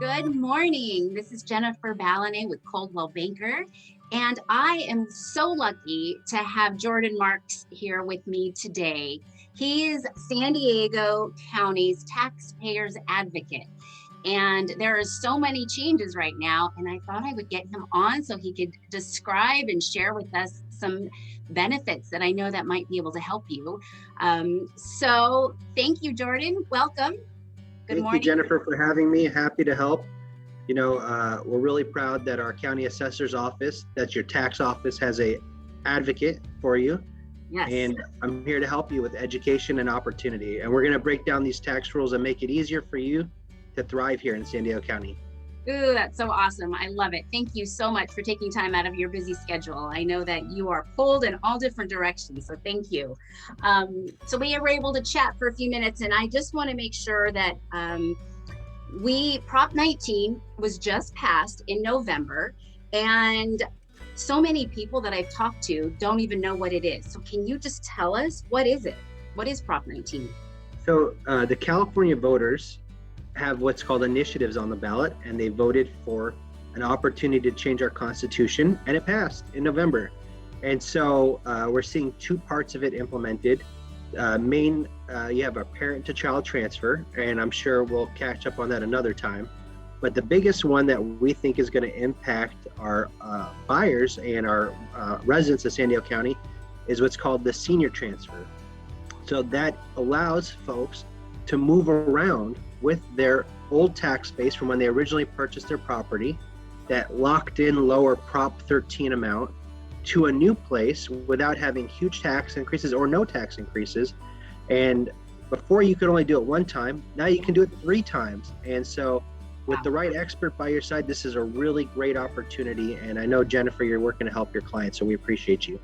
Good morning. This is Jennifer Balanay with Coldwell Banker, and I am so lucky to have Jordan Marks here with me today. He is San Diego County's taxpayers advocate, and there are so many changes right now, and I thought I would get him on so he could describe and share with us some benefits that I know that might be able to help you. So thank you, Jordan. Welcome. Good morning. Thank you, Jennifer, for having me. Happy to help. We're really proud that our county assessor's office, that's your tax office, has a advocate for you. Yes. And I'm here to help you with education and opportunity. And we're going to break down these tax rules and make it easier for you to thrive here in San Diego County. Ooh, that's so awesome. I love it. Thank you so much for taking time out of your busy schedule. I know that you are pulled in all different directions, so thank you. So we were able to chat for a few minutes, and I just want to make sure that Prop 19 was just passed in November, and so many people that I've talked to don't even know what it is. So can you just tell us, what is it? What is Prop 19? So the California voters have what's called initiatives on the ballot, and they voted for an opportunity to change our constitution, and it passed in November. And so we're seeing two parts of it implemented. You have a parent to child transfer, and I'm sure we'll catch up on that another time. But the biggest one that we think is going to impact our buyers and our residents of San Diego County is what's called the senior transfer. So that allows folks to move around with their old tax base from when they originally purchased their property, that locked in lower Prop 13 amount, to a new place without having huge tax increases or no tax increases. And before you could only do it one time, now you can do it 3 times. And so with the right expert by your side, this is a really great opportunity. And I know, Jennifer, you're working to help your clients, so we appreciate you.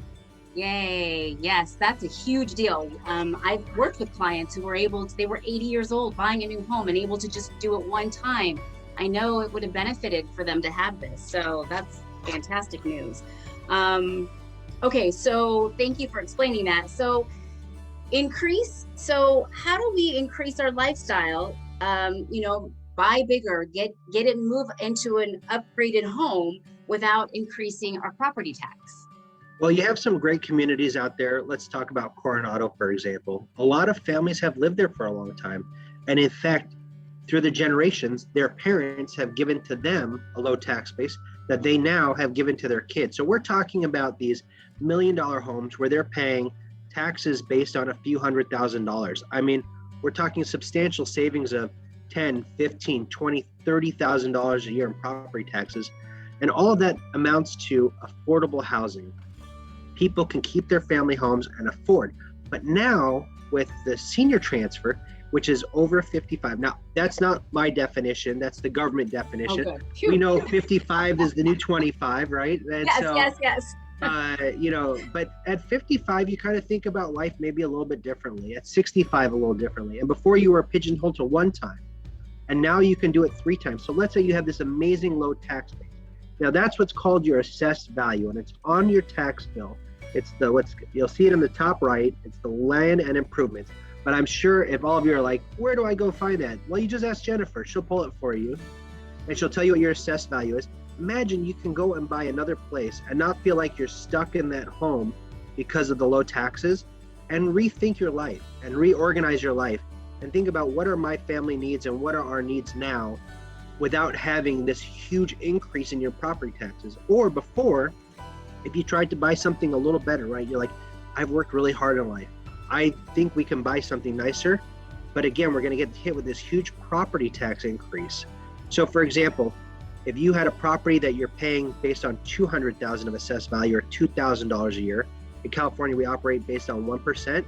Yay. Yes, that's a huge deal. I've worked with clients who they were 80 years old buying a new home and able to just do it one time. I know it would have benefited for them to have this. So that's fantastic news. Okay, so thank you for explaining that. So how do we increase our lifestyle? Buy bigger, get it, move into an upgraded home without increasing our property tax? Well, you have some great communities out there. Let's talk about Coronado, for example. A lot of families have lived there for a long time. And in fact, through the generations, their parents have given to them a low tax base that they now have given to their kids. So we're talking about these $1 million homes where they're paying taxes based on a few $100,000. I mean, we're talking substantial savings of $10, $15, $20, $30,000 a year in property taxes. And all of that amounts to affordable housing. People can keep their family homes and afford. But now with the senior transfer, which is over 55. Now, that's not my definition. That's the government definition. Okay. We know 55 is the new 25, right? And yes. But at 55, you kind of think about life maybe a little bit differently. At 65, a little differently. And before, you were pigeonholed to 1 time. And now you can do it 3 times. So let's say you have this amazing low tax base. Now, that's what's called your assessed value, and it's on your tax bill. It's you'll see it in the top right. It's the land and improvements. But I'm sure if all of you are like, where do I go find that? Well, you just ask Jennifer. She'll pull it for you, and she'll tell you what your assessed value is. Imagine you can go and buy another place and not feel like you're stuck in that home because of the low taxes, and rethink your life and reorganize your life and think about, what are my family needs and what are our needs now, without having this huge increase in your property taxes. Or before, if you tried to buy something a little better, right? You're like, I've worked really hard in life. I think we can buy something nicer. But again, we're going to get hit with this huge property tax increase. So for example, if you had a property that you're paying based on $200,000 of assessed value, or $2,000 a year, in California, we operate based on 1%,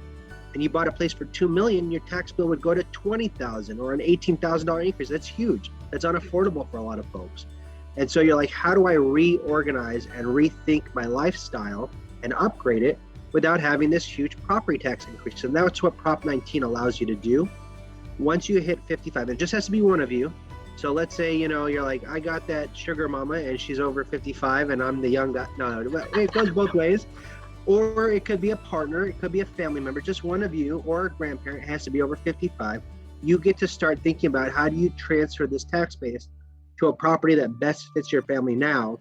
and you bought a place for $2 million, your tax bill would go to $20,000, or an $18,000 increase. That's huge. That's unaffordable for a lot of folks. And so you're like, how do I reorganize and rethink my lifestyle and upgrade it without having this huge property tax increase? And that's what Prop 19 allows you to do. Once you hit 55, it just has to be one of you. So let's say, you're like, I got that sugar mama and she's over 55 and I'm the young guy. No, it goes both ways. Or it could be a partner, it could be a family member, just one of you, or a grandparent has to be over 55. You get to start thinking about, how do you transfer this tax base to a property that best fits your family now,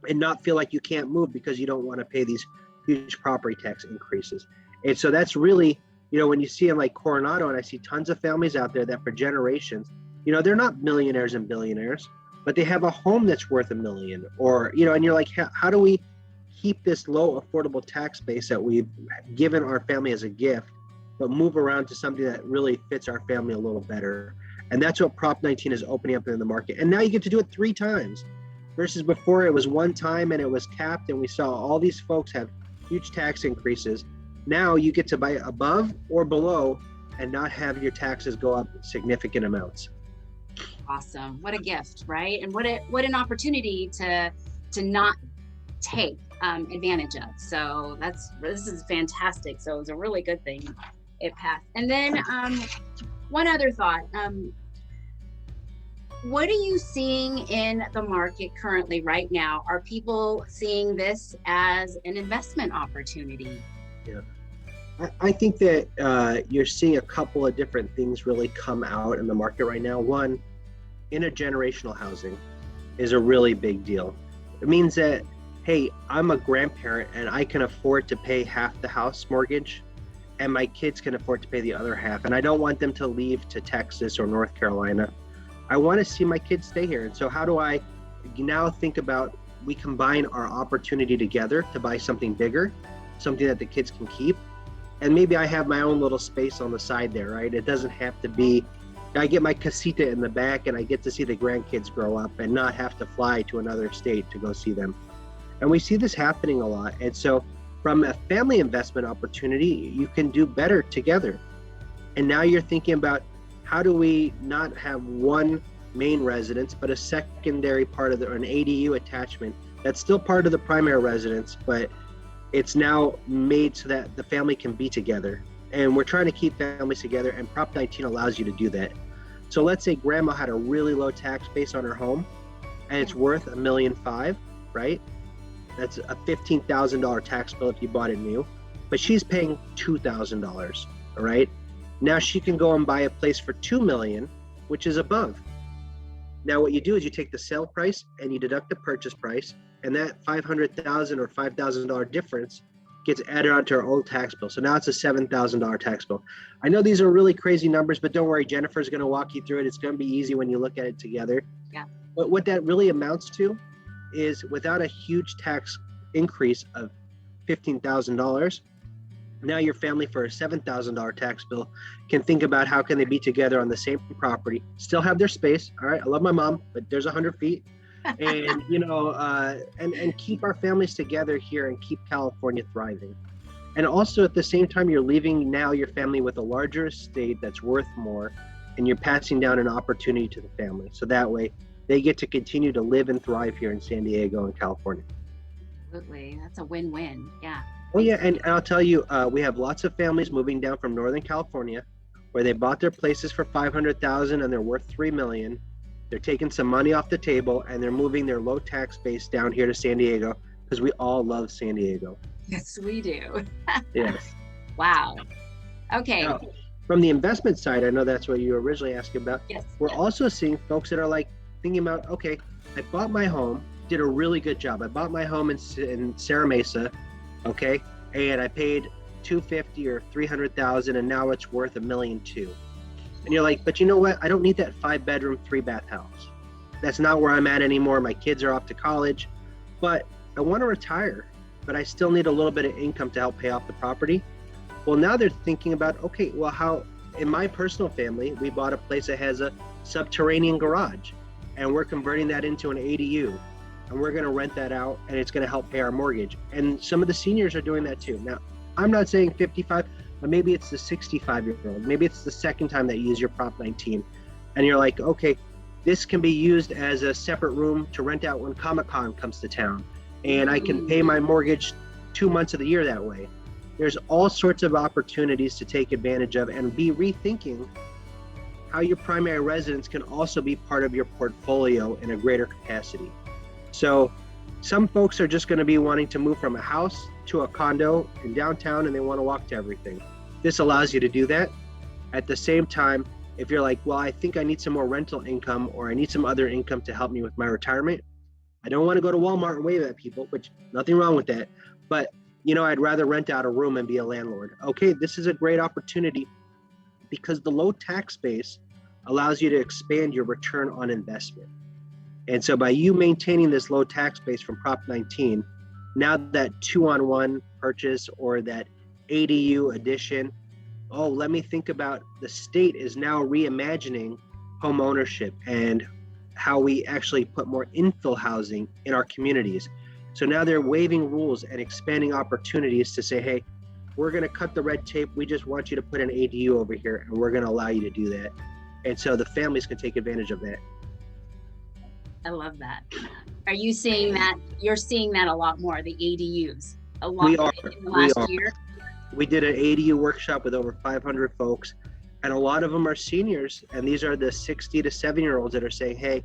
and not feel like you can't move because you don't want to pay these huge property tax increases. And so that's really, when you see in like Coronado, and I see tons of families out there that for generations, they're not millionaires and billionaires, but they have a home that's worth $1 million, or, and you're like, how do we keep this low affordable tax base that we've given our family as a gift, but move around to something that really fits our family a little better? And that's what Prop 19 is opening up in the market. And now you get to do it 3 times versus before it was 1 time and it was capped, and we saw all these folks have huge tax increases. Now you get to buy above or below and not have your taxes go up significant amounts. Awesome. What a gift, right? And what an opportunity to not take advantage of. So this is fantastic. So it was a really good thing it passed. And then one other thought. What are you seeing in the market currently right now? Are people seeing this as an investment opportunity? Yeah. I think that you're seeing a couple of different things really come out in the market right now. One, intergenerational housing is a really big deal. It means that, hey, I'm a grandparent and I can afford to pay half the house mortgage, and my kids can afford to pay the other half. And I don't want them to leave to Texas or North Carolina. I want to see my kids stay here. And so how do I now think about, we combine our opportunity together to buy something bigger, something that the kids can keep. And maybe I have my own little space on the side there, right? It doesn't have to be, I get my casita in the back and I get to see the grandkids grow up and not have to fly to another state to go see them. And we see this happening a lot. And so from a family investment opportunity, you can do better together. And now you're thinking about, how do we not have one main residence, but a secondary part of an ADU attachment that's still part of the primary residence, but it's now made so that the family can be together. And we're trying to keep families together, and Prop 19 allows you to do that. So let's say grandma had a really low tax base on her home and it's worth $1.5 million, right? That's a $15,000 tax bill if you bought it new, but she's paying $2,000, all right? Now she can go and buy a place for $2 million, which is above. Now what you do is you take the sale price and you deduct the purchase price, and that $500,000 or $5,000 difference gets added onto our old tax bill. So now it's a $7,000 tax bill. I know these are really crazy numbers, but don't worry, Jennifer's going to walk you through it. It's going to be easy when you look at it together. Yeah. But what that really amounts to is, without a huge tax increase of $15,000, now your family, for a $7,000 tax bill, can think about how can they be together on the same property, still have their space. All right, I love my mom, but there's 100 feet. And, and keep our families together here and keep California thriving. And also at the same time, you're leaving now your family with a larger estate that's worth more, and you're passing down an opportunity to the family. So that way they get to continue to live and thrive here in San Diego and California. Absolutely. That's a win-win. Yeah. Oh yeah, and I'll tell you, we have lots of families moving down from Northern California where they bought their places for $500,000 and they're worth $3 million. They're taking some money off the table and they're moving their low tax base down here to San Diego, because we all love San Diego. Yes, we do. Yes. Wow. Okay. Now, from the investment side, I know that's what you were originally asking about. Yes. We're also seeing folks that are like thinking about, okay, I bought my home, did a really good job. I bought my home in Serra Mesa, okay, and I paid $250,000 or $300,000, and now it's worth $1.2 million. And you're like, but you know what? I don't need that 5-bedroom, 3-bath house. That's not where I'm at anymore. My kids are off to college, but I want to retire, but I still need a little bit of income to help pay off the property. Well, now they're thinking about, okay, well, how, in my personal family, we bought a place that has a subterranean garage, and we're converting that into an ADU, and we're going to rent that out, and it's going to help pay our mortgage. And some of the seniors are doing that too. Now, I'm not saying 55, but maybe it's the 65-year-old. Maybe it's the second time that you use your Prop 19. And you're like, okay, this can be used as a separate room to rent out when Comic-Con comes to town. And I can pay my mortgage 2 months of the year that way. There's all sorts of opportunities to take advantage of and be rethinking how your primary residence can also be part of your portfolio in a greater capacity. So some folks are just going to be wanting to move from a house to a condo in downtown, and they want to walk to everything. This allows you to do that. At the same time, If you're like, well, I think I need some more rental income or I need some other income to help me with my retirement. I don't want to go to Walmart and wave at people, which nothing wrong with that. But, I'd rather rent out a room and be a landlord. Okay, this is a great opportunity because the low tax base allows you to expand your return on investment. And so by you maintaining this low tax base from Prop 19, now that 2-on-1 purchase or that ADU addition, let me think about the state is now reimagining home ownership and how we actually put more infill housing in our communities. So now they're waiving rules and expanding opportunities to say, hey, we're going to cut the red tape. We just want you to put an ADU over here and we're going to allow you to do that. And so the families can take advantage of that. I love that. Are you seeing that? You're seeing that a lot more, the ADUs, a lot more in the last year? We did an ADU workshop with over 500 folks, and a lot of them are seniors, and these are the 60 to 7-year-olds that are saying, hey,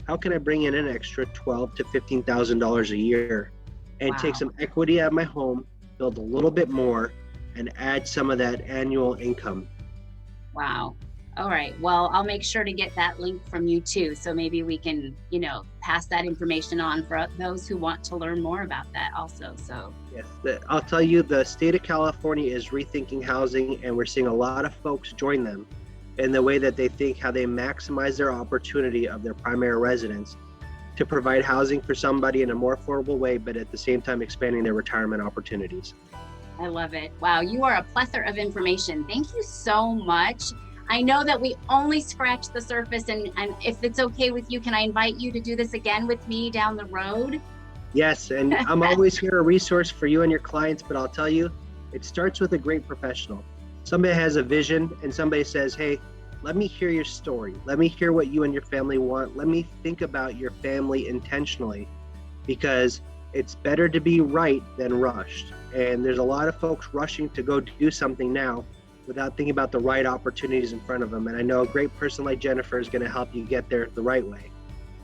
how can I bring in an extra $12,000 to $15,000 a year and take some equity out of my home, build a little bit more, and add some of that annual income? Wow. All right. Well, I'll make sure to get that link from you too. So maybe we can, pass that information on for those who want to learn more about that also. So yes, I'll tell you, the state of California is rethinking housing, and we're seeing a lot of folks join them in the way that they think how they maximize their opportunity of their primary residence to provide housing for somebody in a more affordable way, but at the same time expanding their retirement opportunities. I love it. Wow. You are a plethora of information. Thank you so much. I know that we only scratched the surface, and if it's okay with you, can I invite you to do this again with me down the road? Yes, and I'm always here, a resource for you and your clients, but I'll tell you, it starts with a great professional. Somebody has a vision and somebody says, hey, let me hear your story. Let me hear what you and your family want. Let me think about your family intentionally, because it's better to be right than rushed. And there's a lot of folks rushing to go do something now without thinking about the right opportunities in front of them. And I know a great person like Jennifer is going to help you get there the right way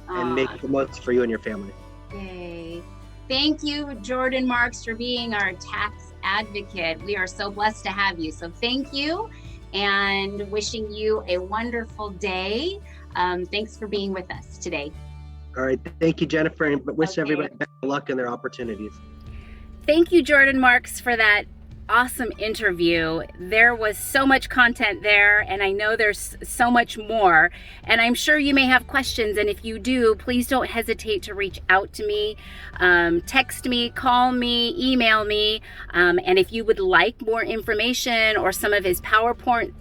and make the most for you and your family. Yay. Thank you, Jordan Marks, for being our tax advocate. We are so blessed to have you. So thank you, and wishing you a wonderful day. Thanks for being with us today. All right. Thank you, Jennifer, and wish everybody best of luck in their opportunities. Thank you, Jordan Marks, for that awesome interview. There was so much content there, and I know there's so much more, and I'm sure you may have questions, and if you do, please don't hesitate to reach out to me. Text me, call me, email me, and if you would like more information or some of his PowerPoint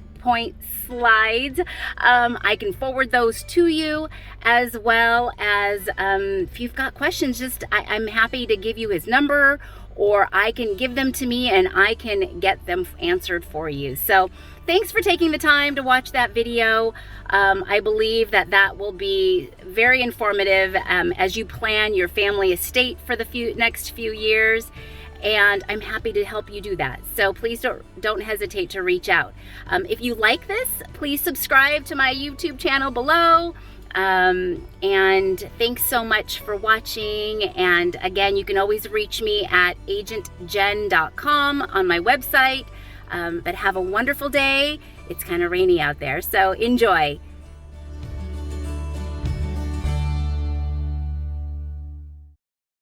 slides, I can forward those to you, as well as if you've got questions, I'm happy to give you his number, or I can give them to me and I can get them answered for you. So thanks for taking the time to watch that video. I believe that will be very informative as you plan your family estate for the next few years. And I'm happy to help you do that. So please don't hesitate to reach out. If you like this, please subscribe to my YouTube channel below. And thanks so much for watching. And again, you can always reach me at agentjen.com on my website. But have a wonderful day. It's kind of rainy out there, so enjoy.